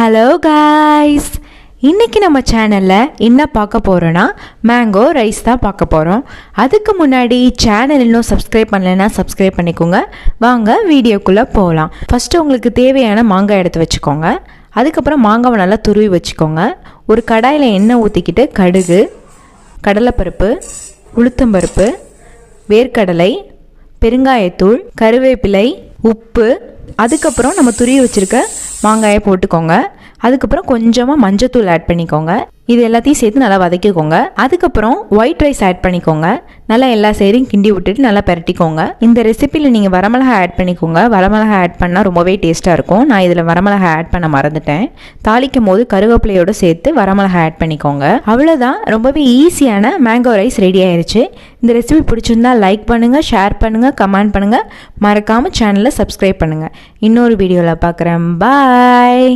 Hello guys, இன்றைக்கி நம்ம சேனலில் என்ன பார்க்க போகிறோன்னா மேங்கோ ரைஸ் தான் பார்க்க போகிறோம். அதுக்கு முன்னாடி சேனல் இன்னும் சப்ஸ்கிரைப் பண்ணலைன்னா சப்ஸ்கிரைப் பண்ணிக்கோங்க. வாங்க வீடியோக்குள்ளே போகலாம். ஃபஸ்ட்டு உங்களுக்கு தேவையான மாங்காய் எடுத்து வச்சுக்கோங்க. அதுக்கப்புறம் மாங்காவை நல்லா துருவி வச்சுக்கோங்க. ஒரு கடாயில் எண்ணெய் ஊற்றிக்கிட்டு கடுகு, கடலைப்பருப்பு, உளுத்தம்பருப்பு, வேர்க்கடலை, பெருங்காயத்தூள், கருவேப்பிலை, உப்பு, அதுக்கப்புறம் நம்ம துருவி வச்சுருக்க மாங்காயை போட்டுக்கோங்க. அதுக்கப்புறம் கொஞ்சமாக மஞ்சத்தூள் ஆட் பண்ணிக்கோங்க. இது எல்லாத்தையும் சேர்த்து நல்லா வதக்கிக்கோங்க. அதுக்கப்புறம் ஒயிட் ரைஸ் ஆட் பண்ணிக்கோங்க. நல்லா எல்லா சைடையும் கிண்டி விட்டுட்டு நல்லா பரட்டிக்கோங்க. இந்த ரெசிப்பியில் நீங்கள் வரமிளகா ஆட் பண்ணிக்கோங்க. வரமிளகா ஆட் பண்ணால் ரொம்பவே டேஸ்ட்டாக இருக்கும். நான் இதில் வரமிளகா ஆட் பண்ண மறந்துட்டேன். தாளிக்கும் போது கருவேப்பிலையோடு சேர்த்து வரமிளகா ஆட் பண்ணிக்கோங்க. அவ்வளோதான், ரொம்பவே ஈஸியான மேங்கோ ரைஸ் ரெடி ஆயிடுச்சு. இந்த ரெசிபி பிடிச்சிருந்தா லைக் பண்ணுங்கள், ஷேர் பண்ணுங்கள், கமெண்ட் பண்ணுங்கள். மறக்காமல் சேனலை சப்ஸ்கிரைப் பண்ணுங்கள். இன்னொரு வீடியோவில் பார்க்குறேன். பாய்.